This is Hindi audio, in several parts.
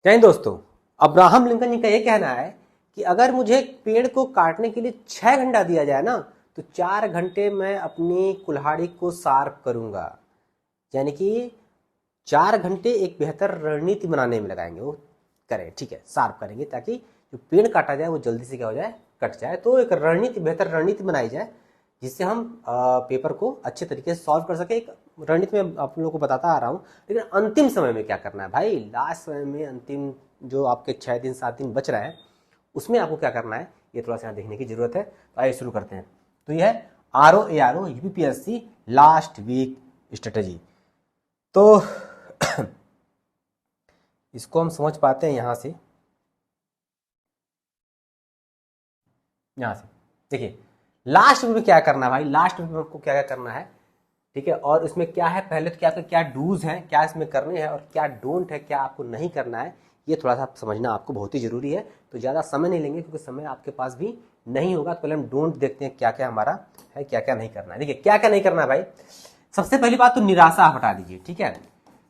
नहीं दोस्तों, अब्राहम लिंकन जी का ये कहना है कि अगर मुझे एक पेड़ को काटने के लिए 6 घंटा दिया जाए ना, तो 4 घंटे मैं अपनी कुल्हाड़ी को शार्प करूंगा। यानी कि 4 घंटे एक बेहतर रणनीति बनाने में लगाएंगे। वो करें, ठीक है, शार्प करेंगे ताकि जो पेड़ काटा जाए वो जल्दी से क्या हो जाए, कट जाए। तो एक रणनीति, बेहतर रणनीति बनाई जाए जिससे हम पेपर को अच्छे तरीके से सॉल्व कर सके। एक रणनीति में आप लोगों को बताता आ रहा हूँ, लेकिन अंतिम समय में क्या करना है भाई, लास्ट समय में, अंतिम जो आपके 6 दिन 7 दिन बच रहा है, उसमें आपको क्या करना है, ये थोड़ा सा यहाँ देखने की जरूरत है। तो आइए शुरू करते हैं। तो यह है ROARO UPPSC last week strategy. तो इसको हम समझ पाते हैं यहाँ से देखिए लास्ट वीक में क्या करना है भाई, लास्ट वीक में आपको क्या क्या करना है, ठीक है। और इसमें क्या है, पहले तो क्या क्या डूज हैं, क्या इसमें करने हैं, और क्या डोंट है, क्या आपको नहीं करना है, ये थोड़ा सा समझना आपको बहुत ही जरूरी है। तो ज़्यादा समय नहीं लेंगे क्योंकि समय आपके पास भी नहीं होगा। तो पहले हम डोंट देखते हैं क्या क्या हमारा है, क्या क्या नहीं करना है। देखिए क्या क्या नहीं करना है भाई। सबसे पहली बात तो निराशा हटा दीजिए, ठीक है।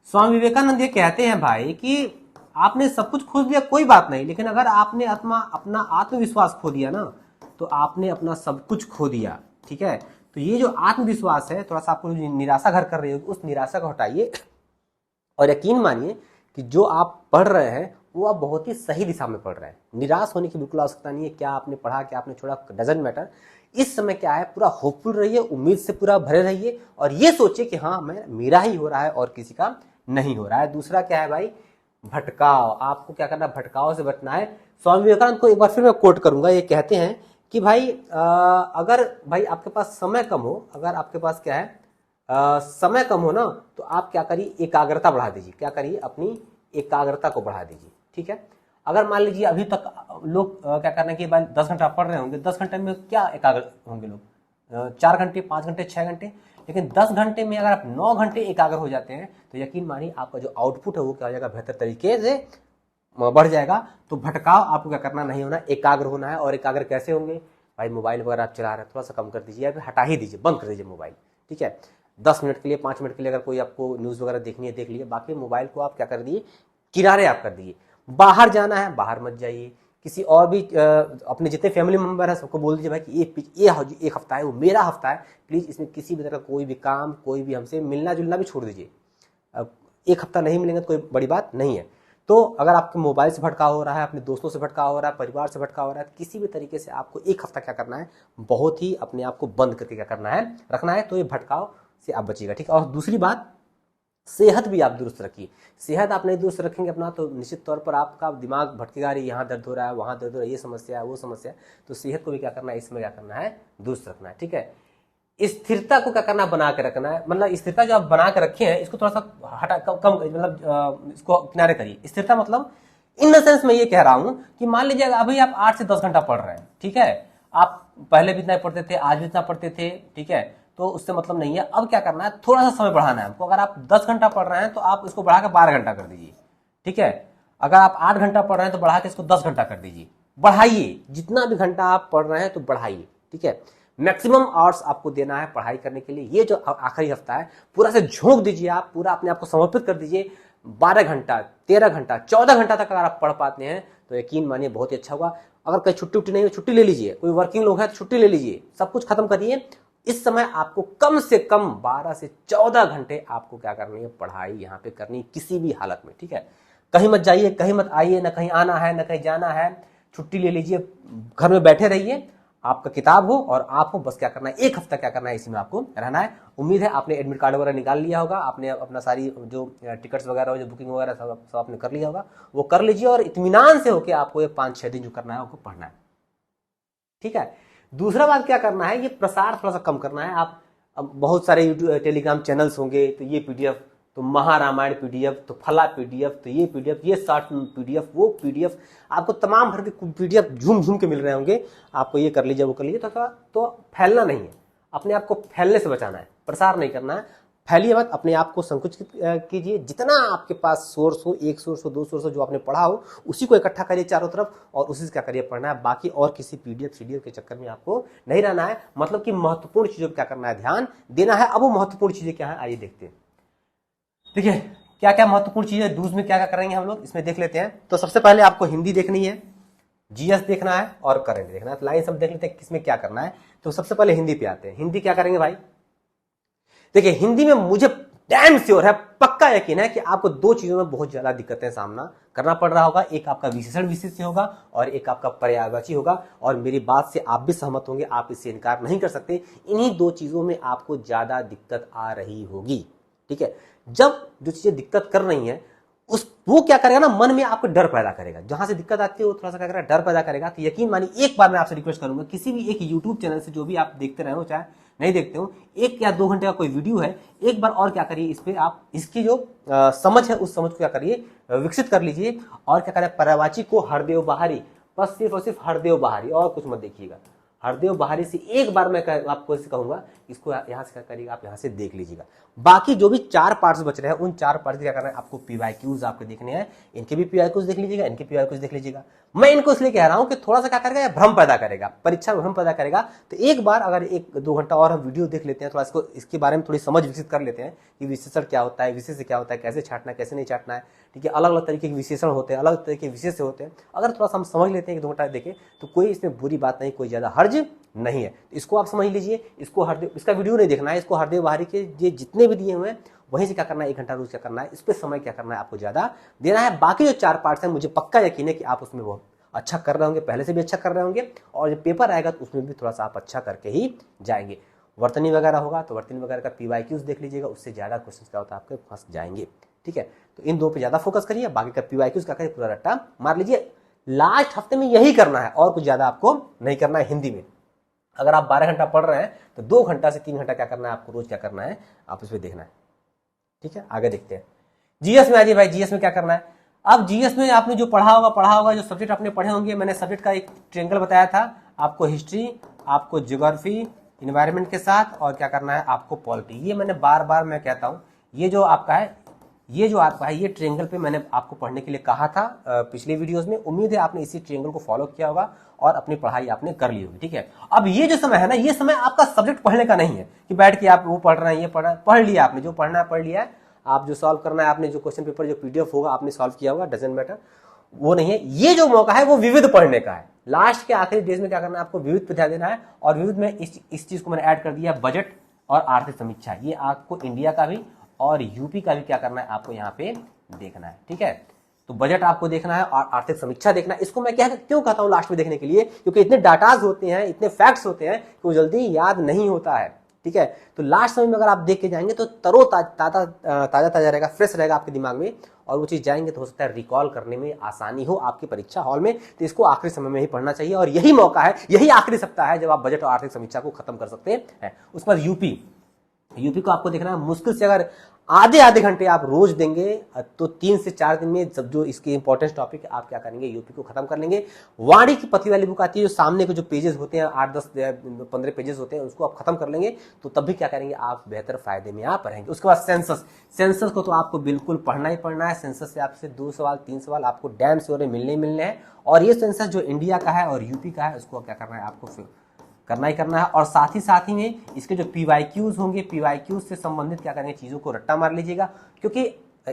स्वामी विवेकानंद ये कहते हैं भाई कि आपने सब कुछ खो दिया कोई बात नहीं, लेकिन अगर आपने अपना आत्मविश्वास खो दिया ना, तो आपने अपना सब कुछ खो दिया, ठीक है। तो ये जो आत्मविश्वास है, थोड़ा सा आपको निराशा घर कर रही होगी, उस निराशा को हटाइए और यकीन मानिए कि जो आप पढ़ रहे हैं वो आप बहुत ही सही दिशा में पढ़ रहे हैं। निराश होने की बिल्कुल आवश्यकता नहीं है। क्या आपने पढ़ा, क्या आपने छोड़ा, डजंट मैटर। इस समय क्या है, पूरा होपफुल रहिए, उम्मीद से पूरा भरे रहिए और ये सोचिए कि हाँ, मेरा ही हो रहा है और किसी का नहीं हो रहा है। दूसरा क्या है भाई, भटकाव। आपको क्या करना है, भटकाव से बचना है। स्वामी विवेकानंद को एक बार फिर मैं कोट करूंगा। ये कहते हैं कि भाई अगर भाई आपके पास समय कम हो, अगर आपके पास क्या है समय कम हो ना, तो आप क्या करिए, एकाग्रता बढ़ा दीजिए। क्या करिए, अपनी एकाग्रता को बढ़ा दीजिए, ठीक है। अगर मान लीजिए अभी तक लोग क्या करना है कि भाई 10 घंटा पढ़ रहे होंगे, 10 घंटे में क्या एकाग्र होंगे लोग, 4 घंटे, 5 घंटे, 6 घंटे। लेकिन 10 घंटे में अगर आप 9 घंटे एकाग्र हो जाते हैं तो यकीन मानिए आपका जो आउटपुट है वो क्या हो जाएगा, बेहतर तरीके से बढ़ जाएगा। तो भटकाव आपको क्या करना नहीं होना, एकाग्र होना है। और एकाग्र कैसे होंगे भाई, मोबाइल वगैरह आप चला रहे हैं, थोड़ा सा कम कर दीजिए या फिर हटा ही दीजिए, बंद कर दीजिए मोबाइल, ठीक है। 10 मिनट के लिए, 5 मिनट के लिए अगर कोई आपको न्यूज़ वगैरह देखनी है देख लीजिए, बाकी मोबाइल को आप क्या कर दिए, किनारे आप कर दिए। बाहर जाना है, बाहर मत जाइए। किसी और भी अपने जितने फैमिली मेंबर है सबको बोल दीजिए भाई कि ये एक हफ्ता है वो मेरा हफ्ता है, प्लीज़ इसमें किसी भी तरह का कोई भी काम, कोई भी हमसे मिलना जुलना भी छोड़ दीजिए। एक हफ्ता नहीं मिलेंगे तो कोई बड़ी बात नहीं है। तो अगर आपके मोबाइल से भटकाव हो रहा है, अपने दोस्तों से भटकाव हो रहा है, परिवार से भटकाव हो रहा है, किसी भी तरीके से आपको एक हफ्ता क्या करना है, बहुत ही अपने आप को बंद करके क्या करना है, रखना है। तो ये भटकाव से आप बचिएगा, ठीक है। और दूसरी बात, सेहत भी आप दुरुस्त रखिए। सेहत आप नहीं दुरुस्त रखेंगे अपना, तो निश्चित तौर पर आपका दिमाग भटकेगा, यहाँ दर्द हो रहा है, वहाँ दर्द हो रहा है, ये समस्या है, वो समस्या है। तो सेहत को भी क्या करना है, इसमें क्या करना है, दुरुस्त रखना है, ठीक है। स्थिरता को क्या करना, बना के रखना है। मतलब स्थिरता जो आप बना के रखे हैं इसको थोड़ा सा हटा, कम मतलब इसको किनारे करिए। स्थिरता मतलब इन द सेंस मैं ये कह रहा हूं कि मान लीजिए अभी आप 8 से 10 घंटा पढ़ रहे हैं, ठीक है। आप पहले भी इतना पढ़ते थे, आज भी इतना पढ़ते थे, ठीक है। तो उससे मतलब नहीं है। अब क्या करना है, थोड़ा सा समय बढ़ाना है हमको। अगर आप 10 घंटा पढ़ रहे हैं तो आप इसको बढ़ा के 12 घंटा कर दीजिए, ठीक है। अगर आप 8 घंटा पढ़ रहे हैं तो बढ़ा के इसको 10 घंटा कर दीजिए। बढ़ाइए, जितना भी घंटा आप पढ़ रहे हैं तो बढ़ाइए, ठीक है। मैक्सिमम आवर्स आपको देना है पढ़ाई करने के लिए। ये जो आखिरी हफ्ता है पूरा से झोंक दीजिए, आप पूरा अपने आप को समर्पित कर दीजिए। 12 घंटा, 13 घंटा, 14 घंटा तक अगर आप पढ़ पाते हैं तो यकीन मानिए बहुत ही अच्छा होगा। अगर कहीं छुट्टी नहीं हो, छुट्टी ले लीजिए। कोई वर्किंग लोग हैं तो छुट्टी ले लीजिए, सब कुछ खत्म करिए। इस समय आपको कम से कम 12 से 14 घंटे आपको क्या करनी है, पढ़ाई यहाँ पे करनी किसी भी हालत में, ठीक है। कहीं मत जाइए, कहीं मत आइए, ना कहीं आना है, ना कहीं जाना है। छुट्टी ले लीजिए, घर में बैठे रहिए, आपका किताब हो और आप हो, बस क्या करना है, एक हफ्ता क्या करना है, इसी में आपको रहना है। उम्मीद है आपने एडमिट कार्ड वगैरह निकाल लिया होगा, आपने अपना सारी जो टिकट्स वगैरह, जो बुकिंग वगैरह सब आपने कर लिया होगा। वो कर लीजिए और इत्मीनान से होकर आपको ये 5-6 दिन जो करना है आपको पढ़ना है, ठीक है। दूसरा बात क्या करना है, ये प्रसार थोड़ा सा कम करना है। आप बहुत सारे यूट्यूब टेलीग्राम चैनल्स होंगे, तो ये पीडीएफ, तो महारामायण पीडीएफ, तो फला पीडीएफ, तो ये पीडीएफ, ये शॉर्ट पीडीएफ, वो पीडीएफ, आपको तमाम भर के पीडीएफ झूम झूम के मिल रहे होंगे। आपको ये कर लीजिए, वो कर लीजिए। तो फैलना नहीं है, अपने आप को फैलने से बचाना है, प्रसार नहीं करना है। फैलिए मत, अपने आप को संकुचित कीजिए। जितना आपके पास सोर्स हो, एक सोर्स हो, 2 सोर्स हो, जो आपने पढ़ा हो उसी को इकट्ठा करिए चारों तरफ और उसी से क्या करिए, पढ़ना है। बाकी और किसी पीडीएफ सीडीएफ के चक्कर में आपको नहीं रहना है। मतलब कि महत्वपूर्ण चीजों पर क्या करना है, ध्यान देना है। अब वो महत्वपूर्ण चीजें क्या है, आइए देखते हैं। देखिए क्या क्या महत्वपूर्ण चीजें डूज में क्या क्या करेंगे हम लोग इसमें देख लेते हैं। तो सबसे पहले आपको हिंदी देखनी है, जीएस देखना है और करंट देखना है। तो लाइन सब देख लेते हैं किसमें क्या करना है। तो सबसे पहले हिंदी पे आते हैं। हिंदी क्या करेंगे भाई, देखिए हिंदी में मुझे डैम श्योर है, पक्का यकीन है कि आपको दो चीजों में बहुत ज्यादा दिक्कतें सामना करना पड़ रहा होगा। एक आपका विशेषण विशेष्य होगा और एक आपका पर्यायवाची होगा। और मेरी बात से आप भी सहमत होंगे, आप इससे इनकार नहीं कर सकते। इन्हीं दो चीजों में आपको ज्यादा दिक्कत आ रही होगी। ठीक है, जब जो चीजें दिक्कत कर रही हैं उस वो क्या करेगा ना, मन में आपको डर पैदा करेगा। जहां से दिक्कत आती है वो थोड़ा सा क्या करेगा, डर पैदा करेगा। तो यकीन मानिए, एक बार मैं आपसे रिक्वेस्ट करूंगा, किसी भी एक यूट्यूब चैनल से जो भी आप देखते रहे हो चाहे नहीं देखते हो, 1 या 2 घंटे का कोई वीडियो है, एक बार और क्या करिए, इस पे आप इसकी जो समझ है उस समझ को क्या करिए, विकसित कर लीजिए। और क्या करें, पर्यायवाची को हरदेव बहारी, बस सिर्फ और सिर्फ हरदेव बहारी, और कुछ मत देखिएगा। हरदेव बहारी से एक बार मैं आपको इसे कहूंगा, इसको यहाँ से क्या करिएगा, आप यहाँ से देख लीजिएगा। बाकी जो भी 4 पार्ट्स बच रहे हैं उन 4 पार्ट्स क्या करना है, आपको पीवाईक्यूज आपको देखने हैं। इनके भी पीवाईक्यूज देख लीजिएगा, इनके पीवाईक्यूज देख लीजिएगा। मैं इनको इसलिए कह रहा हूं कि थोड़ा सा क्या करेगा, भ्रम पैदा करेगा, परीक्षा में भ्रम पैदा करेगा। तो एक बार अगर 1-2 घंटा और हम वीडियो देख लेते हैं, थोड़ा इसको इसके बारे में थोड़ी समझ विकसित कर लेते हैं कि विशेषण क्या होता है, विशेष क्या होता है, कैसे छांटना है, कैसे नहीं छांटना है। ठीक है, अलग अलग तरीके के विशेषण होते हैं, अलग तरीके के विशेष होते हैं। अगर थोड़ा सा हम समझ लेते हैं 1-2 घंटा देखें तो कोई इसमें बुरी बात नहीं, कोई ज्यादा हर्ज नहीं है। इसको आप समझ लीजिए। इसको हरदेव, इसका वीडियो नहीं देखना है, इसको हरदेव बहारी के ये जितने भी दिए हुए हैं वहीं से क्या करना है, 1 घंटा रोज क्या करना है, इस पे समय क्या करना है, आपको ज्यादा देना है। बाकी जो 4 पार्ट्स हैं मुझे पक्का यकीन है कि आप उसमें बहुत अच्छा कर रहे होंगे, पहले से भी अच्छा कर रहे होंगे। और जब पेपर आएगा तो उसमें भी थोड़ा सा आप अच्छा करके ही जाएंगे। वर्तनी वगैरह होगा तो वर्तनी वगैरह का पीवाईक्यूज देख लीजिएगा, उससे ज्यादा क्वेश्चन क्या होता है आपके फंस जाएंगे। ठीक है, तो इन 2 पे ज्यादा फोकस करिए, बाकी का पीवाईक्यूज का करिए, पूरा रट्टा मार लीजिए। लास्ट हफ्ते में यही करना है और कुछ ज्यादा आपको नहीं करना है। हिंदी में अगर आप 12 घंटा पढ़ रहे हैं तो 2 घंटा से 3 घंटा क्या करना है, आपको रोज क्या करना है, आप इस पे देखना है। ठीक है, आगे देखते हैं। जीएस में आ जाइए भाई। जीएस में क्या करना है, अब जीएस में आपने जो पढ़ा होगा, जो सब्जेक्ट आपने पढ़े होंगे, मैंने सब्जेक्ट का एक ट्रायंगल बताया था आपको, हिस्ट्री, आपको ज्योग्राफी, इन्वायरमेंट के साथ, और क्या करना है आपको पॉलिटी। ये मैंने बार बार मैं कहता हूं, ये जो आपका है ये ट्रायंगल पे मैंने आपको पढ़ने के लिए कहा था पिछले वीडियोस में। उम्मीद है आपने इसी ट्रायंगल को फॉलो किया होगा और अपनी पढ़ाई आपने कर ली होगी। ठीक है, अब ये जो समय है ना, ये समय आपका सब्जेक्ट पढ़ने का नहीं है कि बैठ के आप वो पढ़ रहे हैं, ये पढ़ लिया आपने, जो पढ़ना है पढ़ लिया है। आप जो सॉल्व करना है आपने, जो क्वेश्चन पेपर जो पीडीएफ होगा आपने सॉल्व किया होगा, डजंट मैटर, वो नहीं है। ये जो मौका है वो विविध पढ़ने का है। लास्ट के आखिरी डेज में क्या करना है, आपको विविध पे ध्यान देना है। और विविध में इस चीज को मैंने ऐड कर दिया, बजट और आर्थिक समीक्षा। ये आपको इंडिया का भी और यूपी का भी क्या करना है, आपको यहाँ पे देखना है। ठीक है, तो बजट आपको देखना है और आर्थिक समीक्षा देखना है। इसको मैं क्यों कहता हूं लास्ट में देखने के लिए, क्योंकि इतने डाटाज होते हैं, इतने फैक्ट्स होते हैं कि वो जल्दी याद नहीं होता है। ठीक है, तो लास्ट समय में अगर आप देख के जाएंगे तो ताजा रहेगा, फ्रेश रहेगा आपके दिमाग में, और वो चीज जाएंगे तो हो सकता है रिकॉल करने में आसानी हो आपकी परीक्षा हॉल में। तो इसको आखिरी समय में ही पढ़ना चाहिए और यही मौका है, यही आखिरी सप्ताह है जब आप बजट और आर्थिक समीक्षा को खत्म कर सकते हैं। उसके बाद यूपी को आपको देखना है। मुश्किल से अगर आधे घंटे आप रोज देंगे तो 3 से 4 दिन में सब जो इसके इंपॉर्टेंट टॉपिक आप क्या करेंगे, यूपी को खत्म कर लेंगे। वाणी की पतली वाली बुक आती है, जो सामने के जो पेजेस होते हैं 8-10-15 पेजेस होते हैं, उसको आप खत्म कर लेंगे तो तब भी क्या करेंगे, आप बेहतर फायदे में आप रहेंगे। उसके बाद सेंसस को तो आपको बिल्कुल पढ़ना ही पढ़ना है। सेंसस से आपसे 2 सवाल 3 सवाल आपको डैम से मिलने हैं। और ये सेंसस जो इंडिया का है और यूपी का है, उसको क्या करना है, आपको करना ही करना है। और साथ ही में इसके जो पीवाईक्यूज होंगे, पीवाईक्यूज से संबंधित क्या करेंगे, चीजों को रट्टा मार लीजिएगा। क्योंकि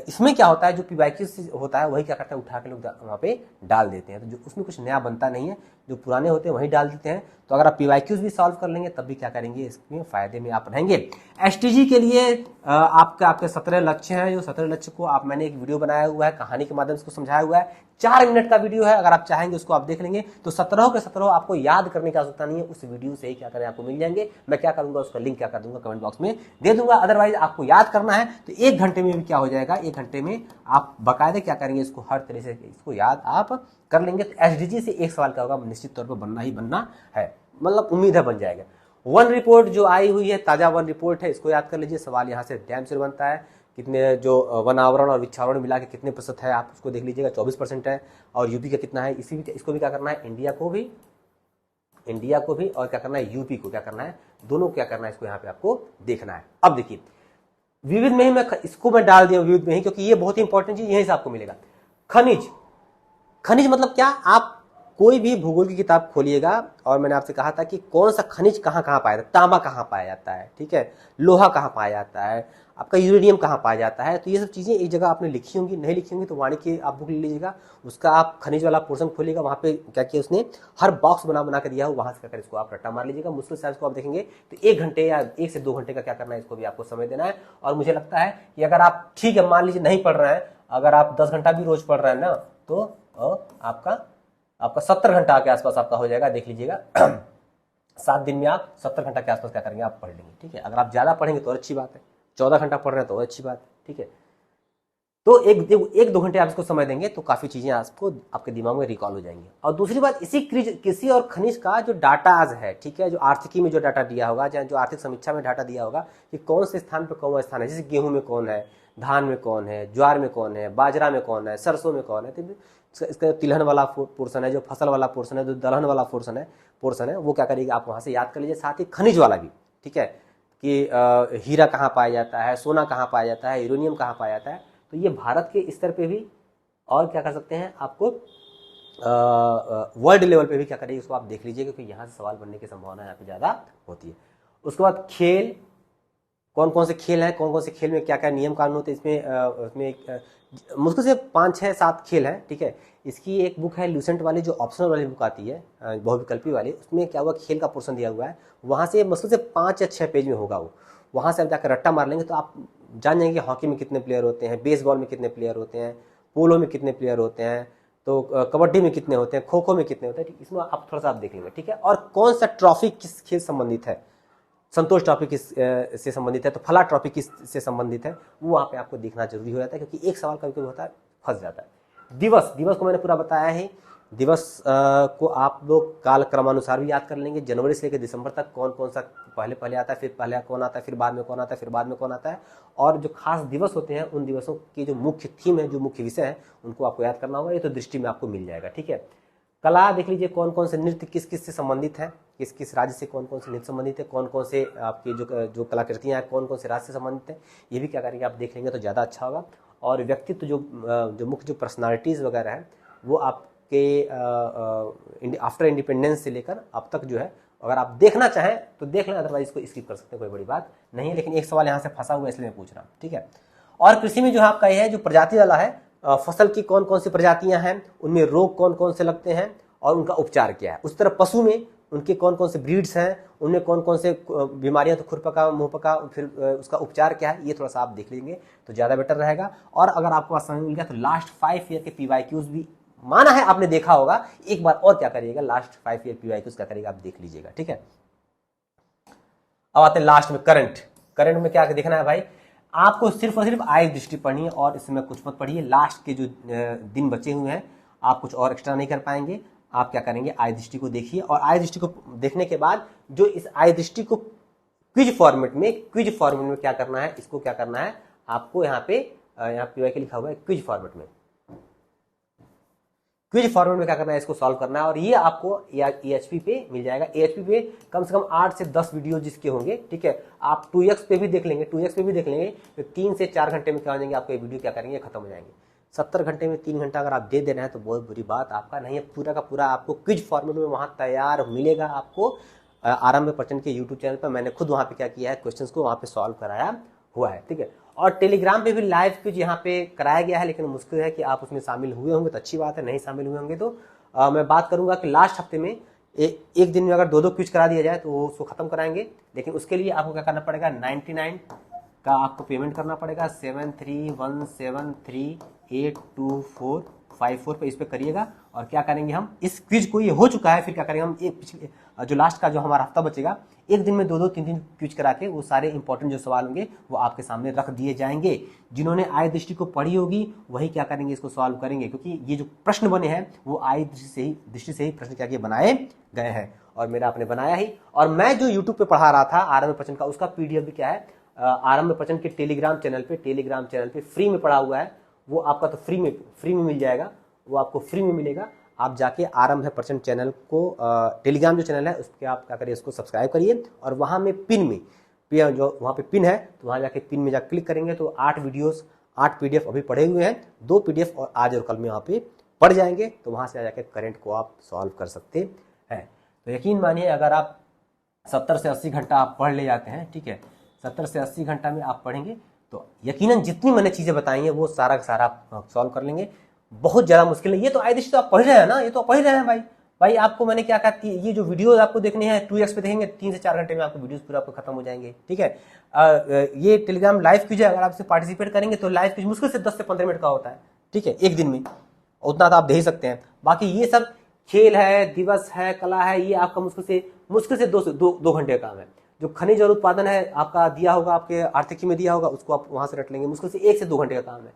इसमें क्या होता है, जो पीवाईक्यूज होता है वही क्या करता है, उठा के लोग वहां पे डाल देते हैं। तो जो उसमें कुछ नया बनता नहीं है, जो पुराने होते हैं वही डाल देते हैं। तो अगर आप पीवाईक्यूज भी सॉल्व कर लेंगे तब भी क्या करेंगे, इसमें फायदे में आप रहेंगे। एसटीजी के लिए आपके 17 लक्ष्य हैं। जो 17 लक्ष्य को मैंने एक वीडियो बनाया हुआ है, कहानी के माध्यम से उसको समझाया हुआ है। 4 मिनट का वीडियो है, अगर आप चाहेंगे उसको आप देख लेंगे तो 17 के 17 आपको याद करने की आवश्यकता नहीं है, उस वीडियो से ही क्या करें आपको मिल जाएंगे। मैं क्या करूंगा, उसका लिंक क्या कर दूंगा, कमेंट बॉक्स में दे दूंगा। अदरवाइज आपको याद करना है तो 1 घंटे में भी क्या हो जाएगा, 1 घंटे में आप बाकायदे क्या करेंगे, इसको हर तरह से इसको याद आप कर लेंगे। तो एसडीजी से एक सवाल क्या होगा, निश्चित तौर पर बनना ही बनना है, मतलब उम्मीद है बन जाएगा। वन रिपोर्ट जो आई हुई है, ताजा वन रिपोर्ट है, इसको याद कर लीजिए। सवाल यहाँ से डैम से बनता है। कितने जो वन आवरण और विक्षावरण मिला के कितने प्रतिशत है, आप उसको देख लीजिएगा, 24% है। और यूपी का कितना है, इसको भी क्या करना है, इंडिया को भी और क्या करना है, यूपी को क्या करना है, दोनों को क्या करना है, इसको यहाँ पे आपको देखना है। अब देखिए विविध में ही इसको मैं डाल दिया विविध में ही, क्योंकि ये बहुत ही इंपॉर्टेंट चीज यहीं से आपको मिलेगा। खनिज मतलब क्या, आप कोई भी भूगोल की किताब खोलिएगा, और मैंने आपसे कहा था कि कौन सा खनिज कहाँ कहाँ पाया जाता है, तांबा कहाँ पाया जाता है, ठीक है, लोहा कहाँ पाया जाता है, आपका यूरेनियम कहाँ पाया जाता है, तो ये सब चीज़ें एक जगह आपने लिखी होंगी, नहीं लिखी होंगी तो वाणिज्य की आप बुक ले लीजिएगा, उसका आप खनिज वाला पोर्शन खोलिएगा, वहाँ पे क्या किया उसने हर बॉक्स बना के दिया हो, वहाँ से कर इसको आप रट्टा मार लीजिएगा। मुश्किल से इसको आप देखेंगे तो 1 घंटे या 1 से 2 घंटे का क्या करना है, इसको भी आपको समय देना है। और मुझे लगता है कि अगर आप ठीक है मान लीजिए नहीं पढ़ रहे हैं, अगर आप 10 घंटा भी रोज पढ़ रहे हैं ना, तो आपका 70 घंटा के आसपास आपका हो जाएगा, देख लीजिएगा 7 दिन में आप 70 घंटा के आसपास क्या करेंगे, आप पढ़ लेंगे, ठीक है। अगर आप ज्यादा पढ़ेंगे तो अच्छी बात है, 14 घंटा पढ़ रहे हैं तो अच्छी बात है, ठीक है। तो 1-2 घंटे आप इसको समय देंगे तो काफी चीजें आपको आपके दिमाग में रिकॉल हो जाएंगी। और दूसरी बात, इसी कृषि और खनिज का जो डाटा आज है, ठीक है, जो आर्थिकी में जो डाटा दिया होगा, जो आर्थिक समीक्षा में डाटा दिया होगा कि कौन से स्थान पर कौन स्थान है, जैसे गेहूं में कौन है, धान में कौन है, ज्वार में कौन है, बाजरा में कौन है, सरसों में कौन है, तो इसका तिलहन वाला पोर्शन है, जो फसल वाला पोर्शन है, जो दलहन वाला पोर्शन है, वो क्या करिएगा आप वहां से याद कर लीजिए। साथ ही खनिज वाला भी, ठीक है, कि हीरा कहाँ पाया जाता है, सोना कहाँ पाया जाता है, यूरेनियम कहाँ पाया जाता है, तो ये भारत के स्तर पे भी, और क्या कर सकते हैं आपको वर्ल्ड लेवल पे भी क्या करिए, उसको आप देख लीजिए, क्योंकि यहाँ से सवाल बनने की संभावना यहाँ पे ज़्यादा होती है। उसके बाद खेल, कौन कौन से खेल हैं, कौन कौन से खेल में क्या क्या नियम कानून होते हैं, इसमें मुश्किल से 5, 6, 7 खेल हैं, ठीक है। इसकी एक बुक है लूसेंट वाली, जो ऑप्शनल वाली बुक आती है बहुविकल्पी वाली, उसमें क्या हुआ खेल का पोर्शन दिया हुआ है, वहाँ से मुश्किल से 5 या 6 पेज में होगा वो, वहाँ से आप जाकर रट्टा मार लेंगे तो आप जान जाएंगे हॉकी में कितने प्लेयर होते हैं, बेसबॉल में कितने प्लेयर होते हैं, पोलो में कितने प्लेयर होते हैं, तो कबड्डी में कितने होते हैं, खो खो में कितने होते हैं, इसमें आप थोड़ा सा आप देख लेंगे, ठीक है। और कौन सा ट्रॉफी किस खेल संबंधित है, संतोष ट्रॉफी किस से संबंधित है, तो फला ट्रॉफी किस से संबंधित है, वो वहाँ पे आपको देखना जरूरी हो जाता है, क्योंकि एक सवाल कभी होता है फंस जाता है। दिवस को मैंने पूरा बताया है, दिवस को आप लोग काल क्रमानुसार भी याद कर लेंगे, जनवरी से लेकर दिसंबर तक कौन कौन सा पहले आता है, फिर पहले कौन आता है, फिर बाद में कौन आता है, फिर बाद में कौन आता है, और जो खास दिवस होते हैं उन दिवसों की जो मुख्य थीम है, जो मुख्य विषय है, उनको आपको याद करना होगा। ये तो दृष्टि में आपको मिल जाएगा, ठीक है। कला देख लीजिए, कौन कौन से नृत्य किस किस से संबंधित है, किस किस राज्य से कौन कौन से नृत्य संबंधित है, कौन कौन से आपकी जो कलाकृतियाँ हैं कौन कौन से राज्य से संबंधित है, ये भी क्या करेंगे आप देख लेंगे तो ज़्यादा अच्छा होगा। और व्यक्तित्व जो मुख्य जो पर्सनालिटीज़ वगैरह हैं वो आपके आफ्टर इंडिपेंडेंस से लेकर अब तक जो है, अगर आप देखना चाहें तो देख लें, अदरवाइज इसको स्किप कर सकते हैं, कोई बड़ी बात नहीं है। लेकिन एक सवाल यहाँ से फंसा हुआ है इसलिए मैं पूछ रहा हूँ, ठीक है। और कृषि में जो है आपका ये है जो प्रजाति वाला है, फसल की कौन कौन सी प्रजातियां हैं, उनमें रोग कौन कौन से लगते हैं और उनका उपचार क्या है। उस तरह पशु में उनके कौन कौन से ब्रीड्स हैं, उनमें कौन कौन से बीमारियां, तो खुरपका, मुंहपका, फिर उसका उपचार क्या है, ये थोड़ा सा आप देख लेंगे तो ज़्यादा बेटर रहेगा। और अगर आपको पास समय मिल गया तो लास्ट 5 ईयर के PYQs भी माना है आपने देखा होगा, एक बार और क्या करिएगा, लास्ट 5 ईयर PYQs क्या करिएगा आप देख लीजिएगा, ठीक है। अब आते हैं लास्ट में करंट में क्या देखना है भाई, आपको सिर्फ और सिर्फ आय दृष्टि पढ़नी है और इसमें कुछ मत पढ़िए। लास्ट के जो दिन बचे हुए हैं आप कुछ और एक्स्ट्रा नहीं कर पाएंगे, आप क्या करेंगे आय दृष्टि को देखिए, और आय दृष्टि को देखने के बाद जो इस आय दृष्टि को क्विज फॉर्मेट में क्या करना है, इसको क्या करना है आपको यहाँ पे PYQ लिखा हुआ है क्विज फॉर्मेट में, क्विज फॉर्मेट में क्या करना है, इसको सॉल्व करना है। और ये आपको AHP पे मिल जाएगा। AHP पे कम से कम 8 से 10 वीडियो जिसके होंगे, ठीक है। आप 2x पे भी देख लेंगे, तो 3 से 4 घंटे में क्या हो जाएंगे, आपको ये वीडियो क्या करेंगे खत्म हो जाएंगे। 70 घंटे में 3 घंटा अगर आप दे रहे हैं तो बहुत बुरी बात आपका नहीं है, पूरा का पूरा आपको क्विज फॉर्मेट में वहाँ तैयार मिलेगा आपको। आरंभ प्रचंड के यूट्यूब चैनल पर मैंने खुद वहाँ पे क्या किया है, क्वेश्चंस को वहाँ पे सॉल्व कराया हुआ है, ठीक है। और टेलीग्राम पे भी लाइव क्विज यहाँ पे कराया गया है, लेकिन मुश्किल है कि आप उसमें शामिल हुए होंगे तो अच्छी बात है, नहीं शामिल हुए होंगे तो मैं बात करूंगा कि लास्ट हफ्ते में एक दिन में अगर 2-2 क्विज करा दिया जाए तो उसको खत्म कराएंगे। लेकिन उसके लिए आपको क्या करना पड़ेगा, 99 का आपको पेमेंट करना पड़ेगा, 7317382454 पे इस पे करिएगा। और क्या करेंगे हम, इस क्विज को ये हो चुका है, फिर क्या करेंगे हम एक पिछले जो लास्ट का जो हमारा हफ्ता बचेगा, एक दिन में 2-2 3-3 क्विज करा के वो सारे इंपॉर्टेंट जो सवाल होंगे वो आपके सामने रख दिए जाएंगे। जिन्होंने आय दृष्टि को पढ़ी होगी वही क्या करेंगे, इसको सॉल्व करेंगे, क्योंकि ये जो प्रश्न बने हैं वो आय दृष्टि से ही प्रश्न क्या किए बनाए गए हैं, और मेरा आपने बनाया ही। और मैं जो यूट्यूब पे पढ़ा रहा था आरंभ प्रचंड का, उसका PDF भी क्या है, आरंभ प्रचंड के टेलीग्राम चैनल पे फ्री में पढ़ा हुआ है, वो आपका तो फ्री में मिल जाएगा, वो आपको फ्री में मिलेगा। आप जाके आरंभ प्रचंड चैनल को टेलीग्राम जो चैनल है उसके आप क्या करिए, उसको सब्सक्राइब करिए, और वहाँ में पिन में जो वहाँ पे पिन है तो वहाँ जाके पिन में जाकर क्लिक करेंगे तो 8 वीडियोस 8 PDF अभी पढ़े हुए हैं, 2 PDF और आज और कल में वहाँ पे पढ़ जाएंगे तो वहाँ से आ जाकर करंट को आप सॉल्व कर सकते हैं। तो यकीन मानिए अगर आप 70 से 80 घंटा आप पढ़ ले जाते हैं, ठीक है, 70 से 80 घंटा में आप पढ़ेंगे तो यकीनन जितनी मैंने चीज़ें बताई हैं वो सारा का सारा आप सॉल्व कर लेंगे। बहुत ज़्यादा मुश्किल है, ये तो आयुष तो आप पढ़ रहे हैं ना, ये तो पढ़ रहे हैं भाई आपको मैंने क्या कहा, ये जो वीडियो आपको देखने हैं 2x पे देखेंगे, 3 से 4 घंटे में आपको वीडियोस पूरा आपको खत्म हो जाएंगे, ठीक है। ये टेलीग्राम लाइव क्विज है, अगर आप इसे पार्टिसिपेट करेंगे तो लाइव क्विज मुश्किल से 10 से 15 मिनट का होता है, ठीक है, एक दिन में, उतना तो आप दे ही सकते हैं। बाकी ये सब खेल है, दिवस है, कला है, ये आपका मुश्किल से 2 घंटे का काम है। जो खनिज और उत्पादन है आपका दिया होगा, आपके आर्थिकी में दिया होगा, उसको आप वहां से रट लेंगे, मुश्किल से 1 से 2 घंटे का काम है।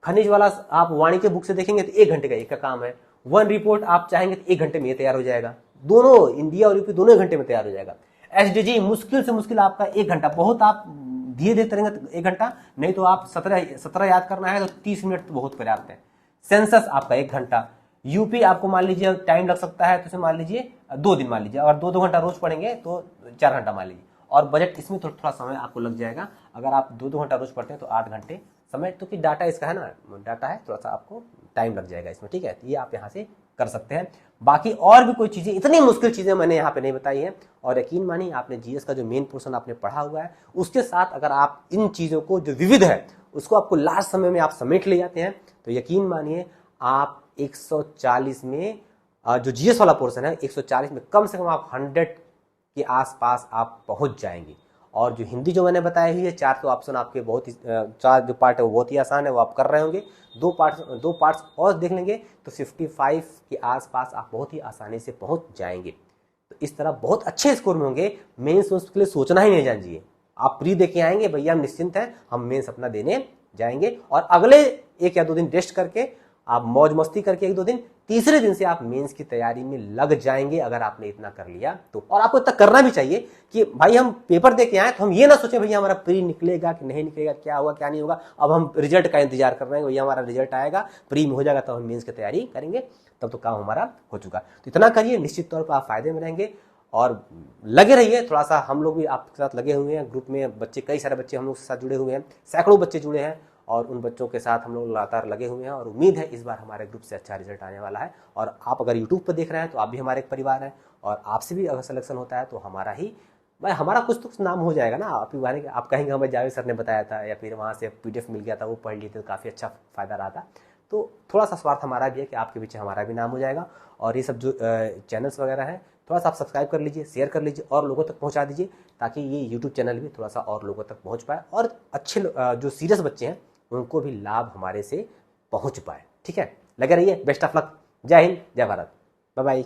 खनिज वाला आप वाणिज्य बुक से देखेंगे तो 1 घंटे का एक का काम है। वन रिपोर्ट आप चाहेंगे तो 1 घंटे में ये तैयार हो जाएगा, दोनों इंडिया और यूपी दोनों 1 घंटे में तैयार हो जाएगा। एसडीजी मुश्किल से मुश्किल आपका 1 घंटा, बहुत आप धीरे देते रहेंगे तो 1 घंटा, नहीं तो आप 17 याद करना है तो 30 मिनट तो बहुत पर्याप्त है। सेंसस आपका 1 घंटा, यूपी आपको मान लीजिए टाइम लग सकता है तो इसे मान लीजिए 2 दिन मान लीजिए, और 2 घंटा रोज पढ़ेंगे तो 4 घंटा मान लीजिए, और बजट इसमें थोड़ा समय आपको लग जाएगा। अगर आप 2 घंटा रोज पढ़ते हैं तो 8 घंटे समय, तो कि डाटा इसका है ना, डाटा है, थोड़ा सा आपको टाइम लग जाएगा इसमें, ठीक है। तो ये आप यहाँ से कर सकते हैं। बाकी और भी कोई चीज़ें, इतनी मुश्किल चीज़ें मैंने यहाँ पे नहीं बताई हैं। और यकीन मानिए आपने जीएस का जो मेन पोर्शन आपने पढ़ा हुआ है, उसके साथ अगर आप इन चीज़ों को जो विविध है उसको आपको लास्ट समय में आप समेट ले जाते हैं तो यकीन मानिए आप 140 में जो जीएस वाला पोर्शन है 140 में कम से कम आप 100 के आसपास आप पहुंच जाएंगे। और जो हिंदी जो मैंने बताई हुई है 4 तो ऑप्शन आपके बहुत ही 4 जो पार्ट है वो बहुत ही आसान है, वो आप कर रहे होंगे। 2 पार्ट्स और देख लेंगे तो 55 के आसपास आप बहुत ही आसानी से पहुंच जाएंगे। तो इस तरह बहुत अच्छे स्कोर में होंगे। मेंस के लिए सोचना ही नहीं जानिए, आप प्री देके आएंगे, भैया हम निश्चिंत हैं, हम मेंस अपना देने जाएंगे। और अगले 1 या 2 दिन रेस्ट करके आप मौज मस्ती करके 1-2 दिन, तीसरे दिन से आप मेंस की तैयारी में लग जाएंगे अगर आपने इतना कर लिया तो। और आपको इतना करना भी चाहिए कि भाई हम पेपर दे के आए तो हम ये ना सोचें भैया हमारा प्री निकलेगा कि नहीं निकलेगा, क्या होगा क्या नहीं होगा, अब हम रिजल्ट का इंतजार कर रहे हैं, भैया हमारा रिजल्ट आएगा, प्री में हो जाएगा तो हम मेंस की तैयारी करेंगे, तब तो काम हमारा हो चुका। तो इतना करिए, निश्चित तौर पर आप फायदे में रहेंगे। और लगे रहिए, थोड़ा सा हम लोग भी आपके साथ लगे हुए हैं, ग्रुप में बच्चे, कई सारे बच्चे हम लोग के साथ जुड़े हुए हैं, सैकड़ों बच्चे जुड़े हैं, और उन बच्चों के साथ हम लोग लगातार लगे हुए हैं। और उम्मीद है इस बार हमारे ग्रुप से अच्छा रिजल्ट आने वाला है। और आप अगर यूट्यूब पर देख रहे हैं तो आप भी हमारे एक परिवार हैं, और आपसे भी अगर सिलेक्शन होता है तो हमारा ही, भाई हमारा कुछ तो नाम हो जाएगा ना। आप कहेंगे हमें जावेद सर ने बताया था, या फिर वहाँ से PDF मिल गया था, वो पढ़ लिए थे तो काफ़ी अच्छा फ़ायदा रहा था। तो थोड़ा सा स्वार्थ हमारा भी है कि आपके पीछे हमारा भी नाम हो जाएगा। और ये सब जो चैनल्स वगैरह हैं थोड़ा सा आप सब्सक्राइब कर लीजिए, शेयर कर लीजिए और लोगों तक पहुंचा दीजिए, ताकि ये यूट्यूब चैनल भी थोड़ा सा और लोगों तक पहुंच पाए, और अच्छे जो सीरियस बच्चे हैं उनको भी लाभ हमारे से पहुंच पाए, ठीक है। लगे रहिए, बेस्ट ऑफ लक, जय हिंद, जय भारत, बाय बाय।